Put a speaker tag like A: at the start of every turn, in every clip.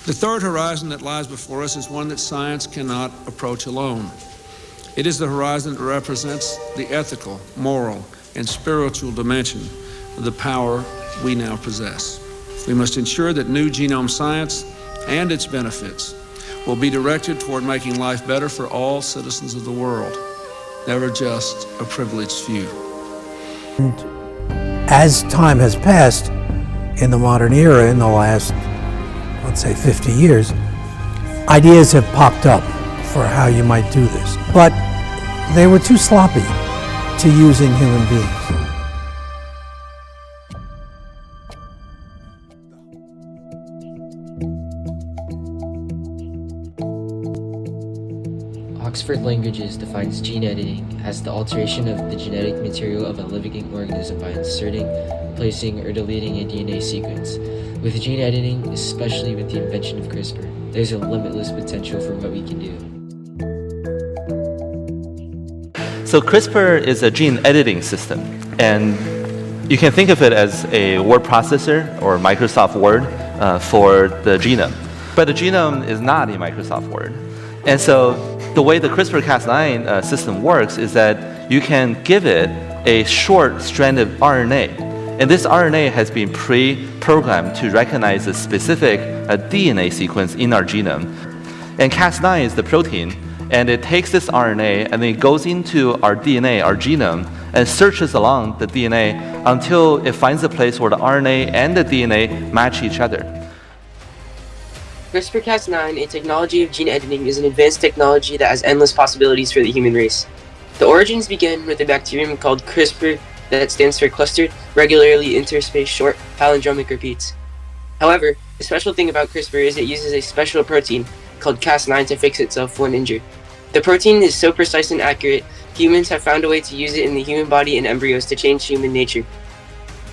A: The third horizon that lies before us is one that science cannot approach alone. It is the horizon that represents the ethical, moral, and spiritual dimension of the power we now possess. We must ensure that new genome science and its benefits will be directed toward making life better for all citizens of the world, never just a privileged few.
B: And as time has passed in the modern era, in the last, let's say 50 years, ideas have popped up for how you might do this, but they were too sloppy to use in human beings.
C: Oxford Languages defines gene editing as the alteration of the genetic material of a living organism by inserting, placing, or deleting a DNA sequence. With gene editing, especially with the invention of CRISPR, there's a limitless potential for what we can do.
D: So CRISPR is a gene editing system, and you can think of it as a word processor or Microsoft Word for the genome. But the genome is not in Microsoft Word. And so the way the CRISPR-Cas9 system works is that you can give it a short strand of RNA. And this RNA has been pre-programmed to recognize a specific DNA sequence in our genome. And Cas9 is the protein, and it takes this RNA and then it goes into our DNA, our genome, and searches along the DNA until it finds a place where the RNA and the DNA match each other.
E: CRISPR-Cas9, a technology of gene editing, is an advanced technology that has endless possibilities for the human race. The origins begin with a bacterium called CRISPR, that stands for clustered, regularly interspaced short palindromic repeats. However, the special thing about CRISPR is it uses a special protein called Cas9 to fix itself when injured. The protein is so precise and accurate, humans have found a way to use it in the human body and embryos to change human nature.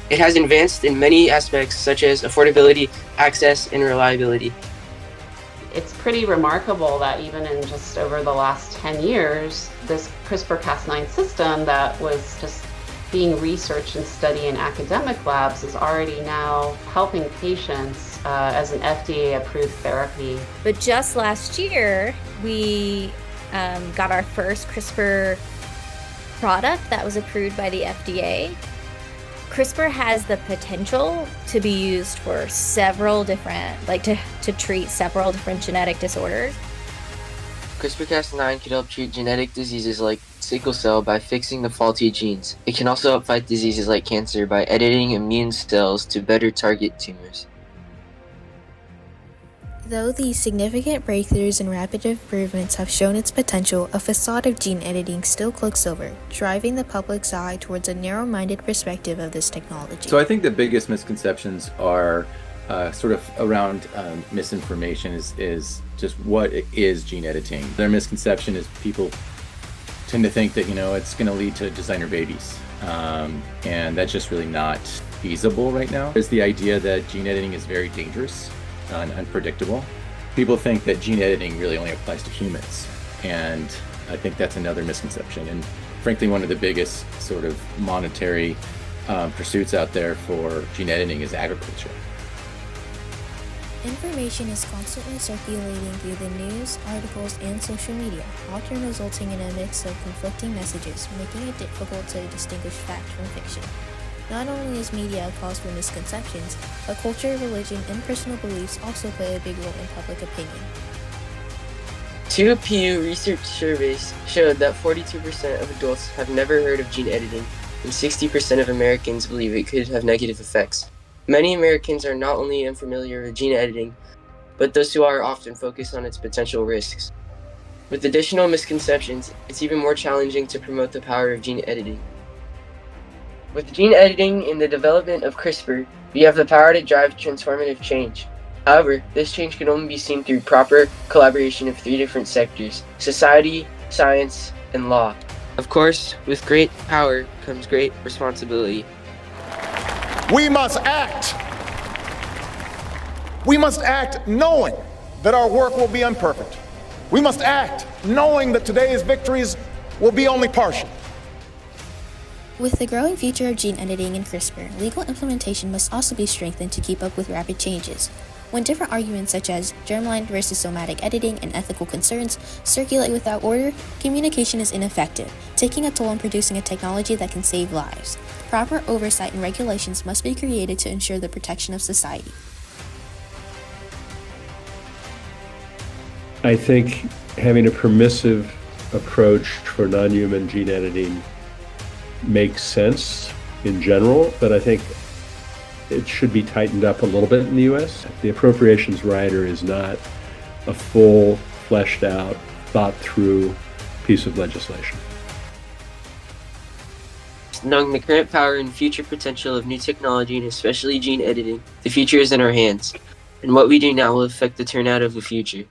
E: It has advanced in many aspects such as affordability, access, and reliability.
F: It's pretty remarkable that even in just over the last 10 years, this CRISPR-Cas9 system that was just being researched and studied in academic labs is already now helping patients as an FDA-approved therapy.
G: But just last year, we got our first CRISPR product that was approved by the FDA. CRISPR has the potential to be used for several different, to treat several different genetic disorders.
E: CRISPR-Cas9 can help treat genetic diseases like sickle cell by fixing the faulty genes. It can also help fight diseases like cancer by editing immune cells to better target tumors.
H: Though these significant breakthroughs and rapid improvements have shown its potential, a facade of gene editing still cloaks over, driving the public's eye towards a narrow-minded perspective of this technology.
I: So I think the biggest misconceptions are sort of around misinformation is just what is gene editing. Their misconception is people tend to think that, it's going to lead to designer babies. And that's just really not feasible right now. There's the idea that gene editing is very dangerous and unpredictable. People think that gene editing really only applies to humans. And I think that's another misconception. And frankly, one of the biggest sort of monetary pursuits out there for gene editing is agriculture.
H: Information is constantly circulating through the news, articles, and social media, often resulting in a mix of conflicting messages, making it difficult to distinguish fact from fiction. Not only is media a cause for misconceptions, but culture, religion, and personal beliefs also play a big role in public opinion.
E: Two Pew Research surveys showed that 42% of adults have never heard of gene editing, and 60% of Americans believe it could have negative effects. Many Americans are not only unfamiliar with gene editing, but those who are often focus on its potential risks. With additional misconceptions, it's even more challenging to promote the power of gene editing. With gene editing and the development of CRISPR, we have the power to drive transformative change. However, this change can only be seen through proper collaboration of three different sectors: society, science, and law. Of course, with great power comes great responsibility.
J: We must act. We must act knowing that our work will be imperfect. We must act knowing that today's victories will be only partial.
H: With the growing future of gene editing and CRISPR, legal implementation must also be strengthened to keep up with rapid changes. When different arguments such as germline versus somatic editing and ethical concerns circulate without order, communication is ineffective, taking a toll on producing a technology that can save lives. Proper oversight and regulations must be created to ensure the protection of society.
K: I think having a permissive approach for non-human gene editing makes sense in general, but I think it should be tightened up a little bit in the U.S. The appropriations rider is not a full, fleshed out, thought through piece of legislation.
E: Knowing the current power and future potential of new technology, and especially gene editing, the future is in our hands, and what we do now will affect the turnout of the future.